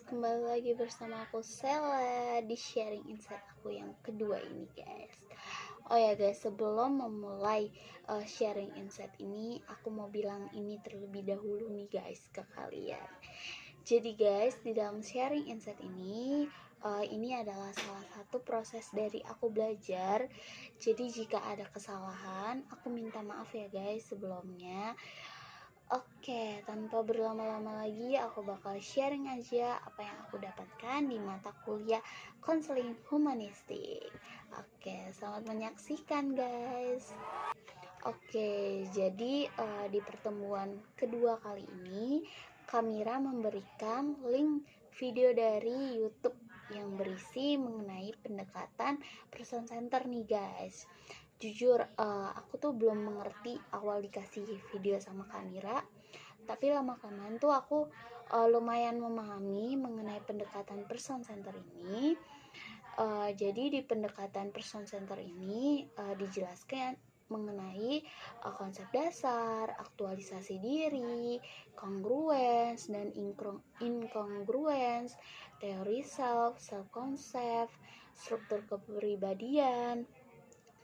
kembali lagi bersama aku Sela di sharing insight aku yang kedua ini guys. Oh ya guys, sebelum memulai sharing insight ini, aku mau bilang ini terlebih dahulu nih guys ke kalian. Jadi guys, di dalam sharing insight ini adalah salah satu proses dari aku belajar. Jadi jika ada kesalahan, aku minta maaf ya guys sebelumnya. Oke, tanpa berlama-lama lagi, aku bakal sharing aja apa yang aku dapatkan di mata kuliah konseling humanistik. Oke, selamat menyaksikan guys. Oke, jadi di pertemuan kedua kali ini, Kamira memberikan link video dari YouTube yang berisi mengenai pendekatan person center nih guys. Jujur aku tuh belum mengerti awal dikasih video sama Kamira, tapi lama-kelamaan tuh aku lumayan memahami mengenai pendekatan person center ini. Jadi di pendekatan person center ini dijelaskan mengenai konsep dasar, aktualisasi diri, kongruens dan incongruens, teori self concept, struktur kepribadian,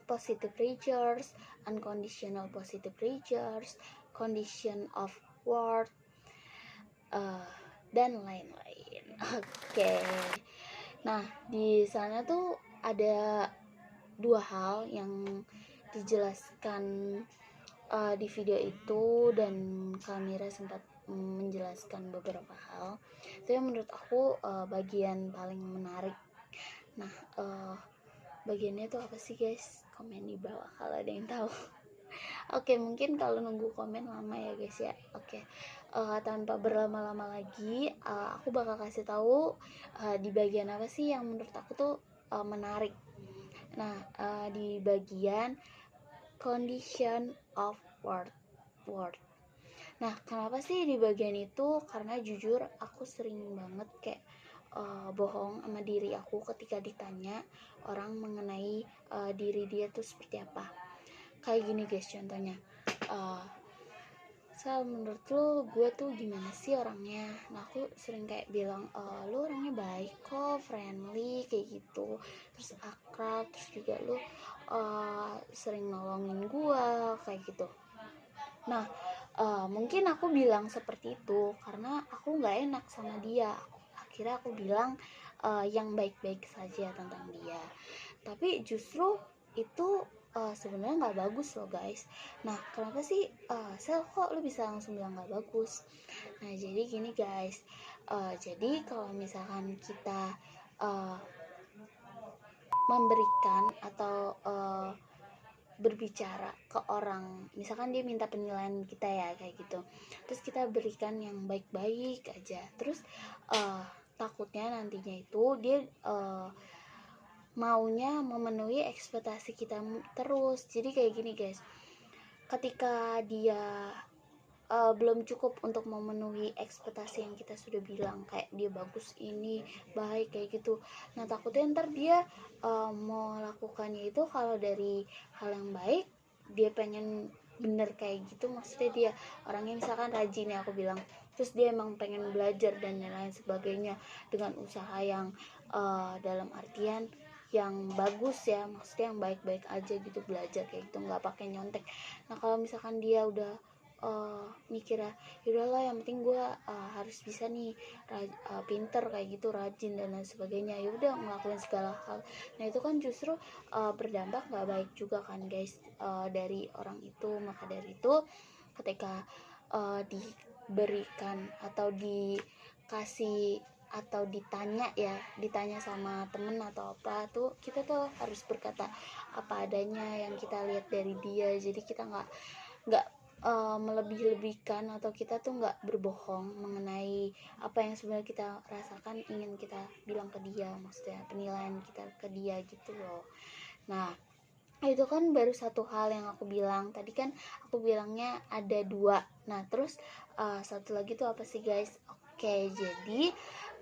positive triggers, unconditional positive triggers, condition of worth, dan lain-lain. Oke. Nah, di sana tuh ada dua hal yang dijelaskan di video itu, dan Kamira sempat menjelaskan beberapa hal. Itu yang menurut aku bagian paling menarik. Nah, bagiannya tuh apa sih guys? Komen di bawah kalau ada yang tahu. Oke, mungkin kalau nunggu komen lama ya guys ya. Oke, tanpa berlama-lama lagi, aku bakal kasih tahu di bagian apa sih yang menurut aku tuh menarik. Nah, di bagian condition of worth. Nah, kenapa sih di bagian itu? Karena jujur aku sering banget kayak bohong sama diri aku ketika ditanya orang mengenai diri dia tuh seperti apa. Kayak gini guys contohnya, Sal, menurut lo gue tuh gimana sih orangnya? Nah, aku sering kayak bilang, lo orangnya baik kok, friendly kayak gitu, terus akrab, terus juga lo sering nolongin gue kayak gitu. Nah, mungkin aku bilang seperti itu karena aku nggak enak sama dia. Akhirnya aku bilang yang baik-baik saja tentang dia. Tapi justru itu sebenarnya nggak bagus loh guys. Nah, kenapa sih Sel kok lu bisa langsung bilang nggak bagus? Nah, jadi gini guys. Jadi kalau misalkan kita memberikan atau berbicara ke orang, misalkan dia minta penilaian kita ya kayak gitu, terus kita berikan yang baik-baik aja, terus takutnya nantinya itu dia maunya memenuhi ekspektasi kita terus. Jadi kayak gini guys, ketika dia belum cukup untuk memenuhi ekspektasi yang kita sudah bilang, kayak dia bagus, ini baik kayak gitu. Nah, takutnya ntar dia mau lakukannya itu kalau dari hal yang baik, dia pengen bener kayak gitu, maksudnya dia orangnya misalkan rajin ya aku bilang, terus dia emang pengen belajar dan lain-lain sebagainya dengan usaha yang dalam artian yang bagus ya, maksudnya yang baik-baik aja gitu, belajar kayak gitu, nggak pakai nyontek. Nah, kalau misalkan dia udah mikirnya yaudahlah yang penting gue harus bisa nih pinter kayak gitu, rajin dan lain sebagainya, ya udah ngelakuin segala hal. Nah, itu kan justru berdampak nggak baik juga kan guys dari orang itu. Maka dari itu ketika diberikan atau dikasih atau ditanya sama temen atau apa tuh, kita tuh harus berkata apa adanya yang kita lihat dari dia. Jadi kita nggak melebih-lebihkan, atau kita tuh nggak berbohong mengenai apa yang sebenarnya kita rasakan, ingin kita bilang ke dia, maksudnya penilaian kita ke dia gitu loh. Nah, itu kan baru satu hal yang aku bilang tadi, kan aku bilangnya ada dua. Nah, terus satu lagi tuh apa sih guys? Oke, jadi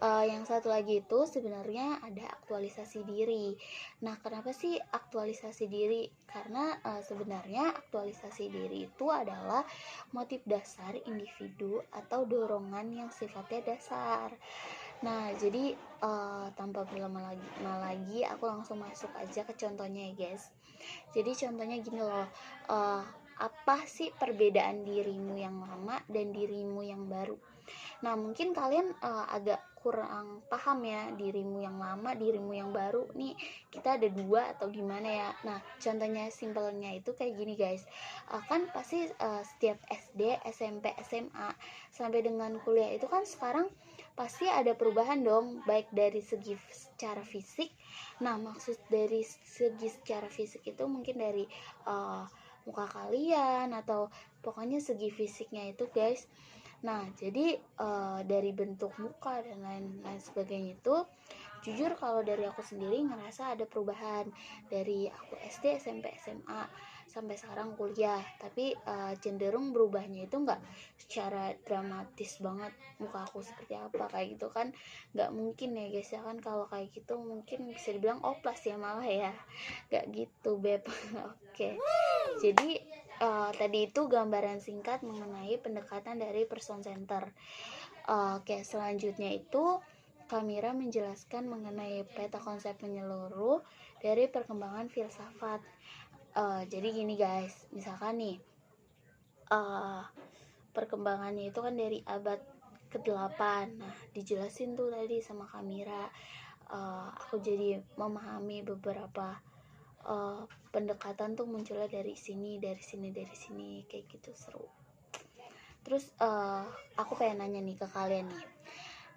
yang satu lagi itu sebenarnya ada aktualisasi diri. Nah, kenapa sih aktualisasi diri? Karena sebenarnya aktualisasi diri itu adalah motif dasar individu atau dorongan yang sifatnya dasar. Nah, jadi tanpa berlama lagi, aku langsung masuk aja ke contohnya ya guys. Jadi contohnya gini loh, apa sih perbedaan dirimu yang lama dan dirimu yang baru? Nah, mungkin kalian agak kurang paham ya, dirimu yang lama, dirimu yang baru nih, kita ada dua atau gimana ya. Nah, contohnya simpelnya itu kayak gini guys. Kan pasti setiap SD, SMP, SMA sampai dengan kuliah itu kan sekarang pasti ada perubahan dong, baik dari segi secara fisik. Nah, maksud dari segi secara fisik itu mungkin dari muka kalian atau pokoknya segi fisiknya itu guys. Nah, jadi dari bentuk muka dan lain-lain sebagainya itu, jujur kalau dari aku sendiri ngerasa ada perubahan dari aku SD, SMP, SMA sampai sekarang kuliah. Tapi cenderung berubahnya itu nggak secara dramatis banget muka aku seperti apa kayak gitu kan, nggak mungkin ya guys ya kan. Kalau kayak gitu mungkin bisa dibilang oplas ya malah ya, nggak gitu beb. Oke. Jadi tadi itu gambaran singkat mengenai pendekatan dari person center. Oke, selanjutnya itu Kamira menjelaskan mengenai peta konsep menyeluruh dari perkembangan filsafat. Jadi gini guys, misalkan nih perkembangannya itu kan dari abad ke-8. Nah, dijelasin tuh tadi sama Kamira. Aku jadi memahami beberapa pendekatan tuh munculnya dari sini kayak gitu, seru. Terus aku pengen nanya nih ke kalian nih.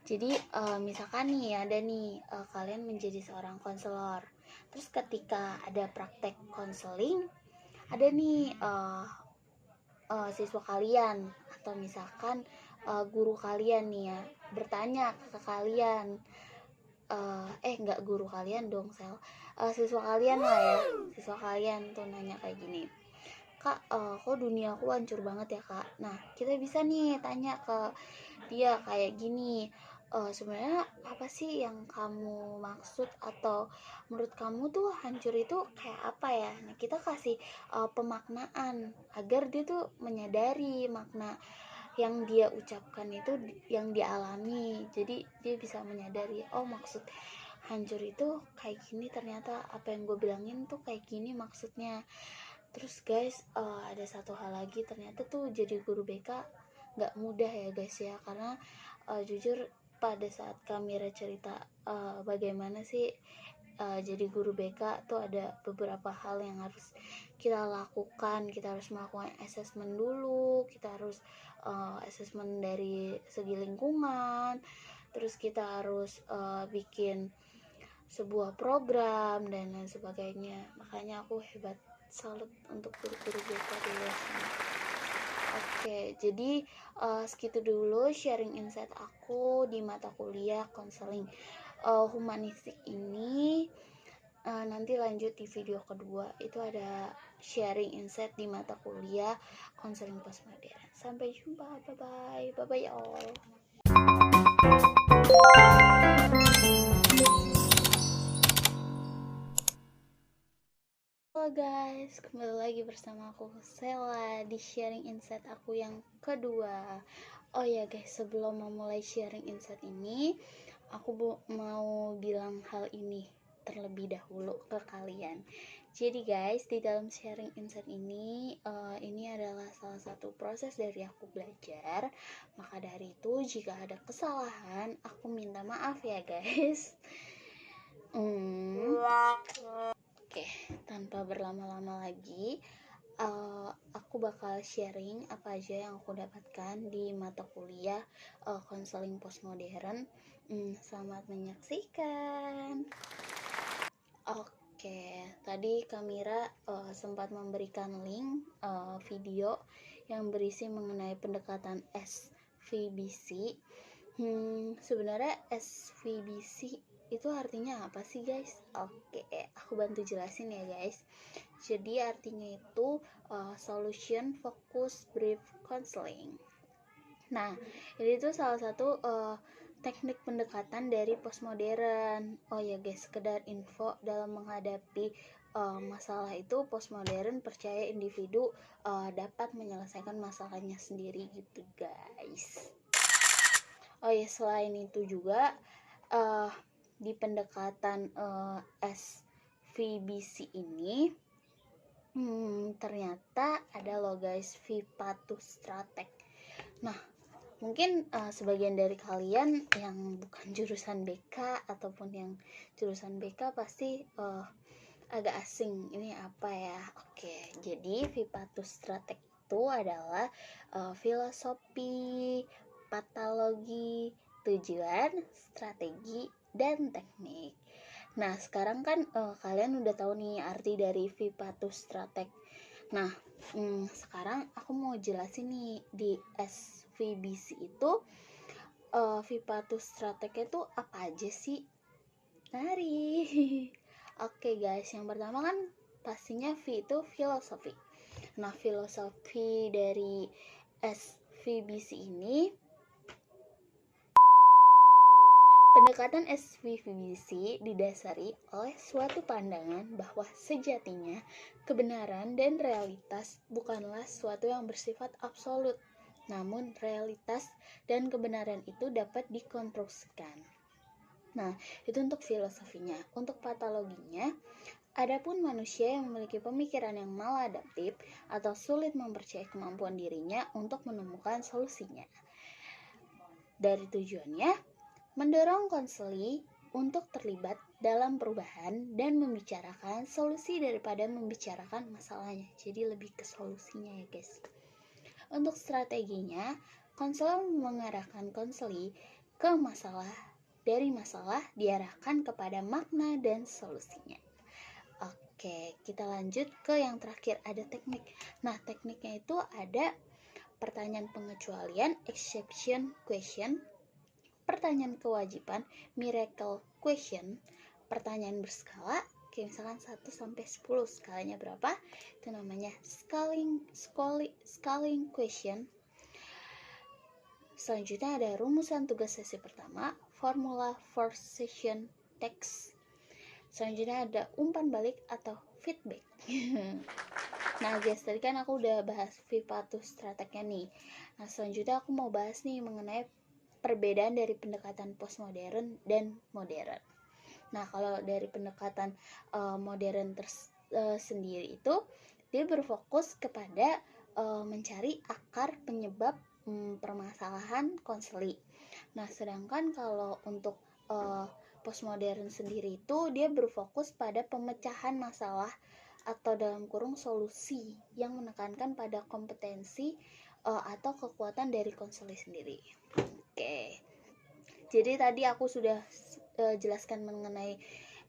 Jadi misalkan nih ada nih kalian menjadi seorang konselor. Terus ketika ada praktek konseling, ada nih siswa kalian atau misalkan guru kalian nih ya bertanya ke kalian, nggak guru kalian dong siswa kalian lah ya, siswa kalian tuh nanya kayak gini, Kak, kok dunia aku hancur banget ya Kak. Nah, kita bisa nih tanya ke dia kayak gini, sebenarnya apa sih yang kamu maksud, atau menurut kamu tuh hancur itu kayak apa ya. Nah, kita kasih pemaknaan agar dia tuh menyadari makna yang dia ucapkan itu yang dialami. Jadi dia bisa menyadari, oh maksud hancur itu kayak gini, ternyata apa yang gue bilangin tuh kayak gini maksudnya. Terus guys, ada satu hal lagi, ternyata tuh jadi guru BK nggak mudah ya guys ya, karena jujur pada saat Kamira cerita bagaimana sih jadi guru BK tuh ada beberapa hal yang harus kita lakukan. Kita harus melakukan assessment dulu, kita harus assessment dari segi lingkungan, terus kita harus bikin sebuah program dan lain sebagainya. Makanya aku hebat, salut untuk guru-guru BK di luar sana. Oke, jadi segitu dulu sharing insight aku di mata kuliah konseling humanistik ini. Nanti lanjut di video kedua, itu ada sharing insight di mata kuliah konseling postmodern. Sampai jumpa, bye bye ya all. Halo guys, kembali lagi bersama aku Sela di sharing insight aku yang kedua. Oh ya guys, sebelum memulai sharing insight ini, aku mau bilang hal ini terlebih dahulu ke kalian. Jadi guys, di dalam sharing insight ini adalah salah satu proses dari aku belajar. Maka dari itu, jika ada kesalahan, aku minta maaf ya guys. Oke, tanpa berlama-lama lagi, aku bakal sharing apa aja yang aku dapatkan di mata kuliah konseling postmodern. Selamat menyaksikan. Oke, tadi Kamira sempat memberikan link video yang berisi mengenai pendekatan SVBC. Sebenarnya SVBC itu artinya apa sih guys? Oke, aku bantu jelasin ya guys. Jadi artinya itu Solution Focus Brief Counseling. Nah, ini tuh salah satu teknik pendekatan dari postmodern. Oh ya guys, sekedar info, dalam menghadapi masalah itu postmodern percaya individu dapat menyelesaikan masalahnya sendiri gitu guys. Oh ya, selain itu juga di pendekatan SVBC ini ternyata ada loh guys, Vipatustrateg. Nah, mungkin sebagian dari kalian yang bukan jurusan BK ataupun yang jurusan BK pasti agak asing, ini apa ya? Oke, jadi Vipatustrateg itu adalah filosofi, patologi, tujuan, strategi, dan teknik. Nah, sekarang kan kalian udah tahu nih arti dari Vipatustrateg. Nah, sekarang aku mau jelasin nih di SVBC itu Vipatustrateg itu apa aja sih? Mari. Oke guys, yang pertama kan pastinya V itu filosofi. Nah, filosofi dari SVBC ini, pendekatan SVBC didasari oleh suatu pandangan bahwa sejatinya kebenaran dan realitas bukanlah suatu yang bersifat absolut, namun realitas dan kebenaran itu dapat dikonstruksikan. Nah, itu untuk filosofinya. Untuk patologinya, adapun manusia yang memiliki pemikiran yang maladaptif atau sulit mempercayai kemampuan dirinya untuk menemukan solusinya. Dari tujuannya, mendorong konseli untuk terlibat dalam perubahan dan membicarakan solusi daripada membicarakan masalahnya. Jadi lebih ke solusinya ya guys. Untuk strateginya, konselor mengarahkan konseli ke masalah, dari masalah diarahkan kepada makna dan solusinya. Oke, kita lanjut ke yang terakhir, ada teknik. Nah, tekniknya itu ada pertanyaan pengecualian, exception question, pertanyaan kewajiban, miracle question, pertanyaan berskala, kayak misalkan 1 sampai 10, skalanya berapa? Itu namanya scaling question. Selanjutnya ada rumusan tugas sesi pertama, formula for session text. Selanjutnya ada umpan balik atau feedback. Nah guys, tadi kan aku udah bahas Vipatustrateg nih. Nah selanjutnya aku mau bahas nih mengenai perbedaan dari pendekatan postmodern dan modern. Nah kalau dari pendekatan modern sendiri itu, dia berfokus kepada mencari akar penyebab permasalahan konseli. Nah, sedangkan kalau untuk postmodern sendiri itu dia berfokus pada pemecahan masalah atau dalam kurung solusi yang menekankan pada kompetensi atau kekuatan dari konseli sendiri. Oke. Jadi tadi aku sudah jelaskan mengenai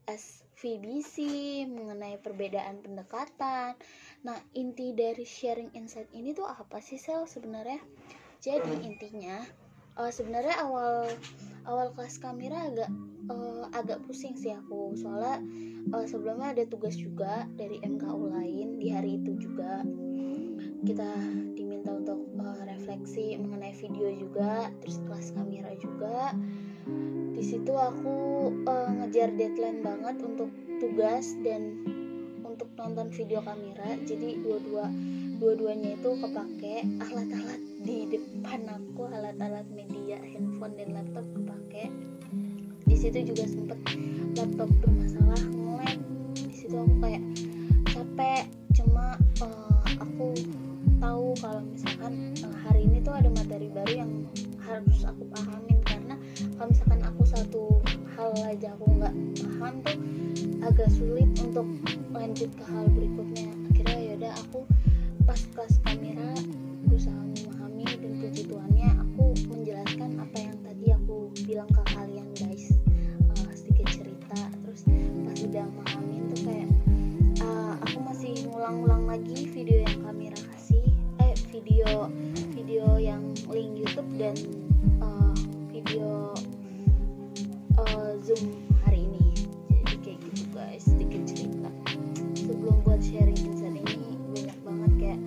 SVBC, mengenai perbedaan pendekatan. Nah, inti dari sharing insight ini tuh apa sih Sel sebenarnya? Jadi intinya sebenarnya awal kelas kamera agak pusing sih aku, soalnya sebelumnya ada tugas juga dari MKU lain di hari itu juga. Kita diminta untuk refleksi mengenai video juga, terus kelas kamera juga. Di situ aku ngejar deadline banget untuk tugas dan untuk nonton video kamera. Jadi dua-duanya itu kepake, alat-alat di depan aku, alat-alat media, handphone dan laptop kepake. Di situ juga sempet laptop bermasalah, nge-lag. Di situ aku kayak capek, cuma aku tahu kalau misalkan hari ini tuh ada materi baru yang harus aku pahamin, karena kalau misalkan aku satu hal aja aku nggak paham tuh agak sulit untuk lanjut ke hal berikutnya. Akhirnya yaudah, aku pas kelas kamera berusaha memahami, dan puji Tuhannya aku menjelaskan apa yang tadi aku bilang ke kalian guys, sedikit cerita. Terus pas udah memahamin tuh kayak aku masih ngulang-ulang lagi video yang kamera kasih, video yang link YouTube dan video Zoom hari ini. Jadi kayak gitu guys, sedikit cerita sebelum buat sharing insight ini. Banyak banget kayak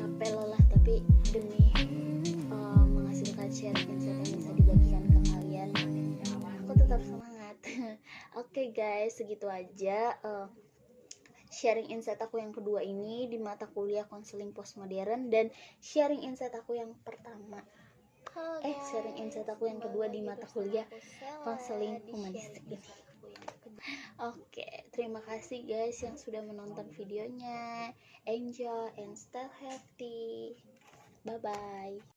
capek, lelah, tapi demi menghasilkan sharing insight yang bisa dibagikan ke kalian, aku tetap semangat. Oke guys, segitu aja sharing insight aku yang kedua ini di mata kuliah konseling postmodern, dan sharing insight aku yang pertama. sharing insight aku yang kedua di mata kuliah konseling humanistik ini. Oke, terima kasih guys yang sudah menonton videonya. Enjoy and stay healthy. Bye bye.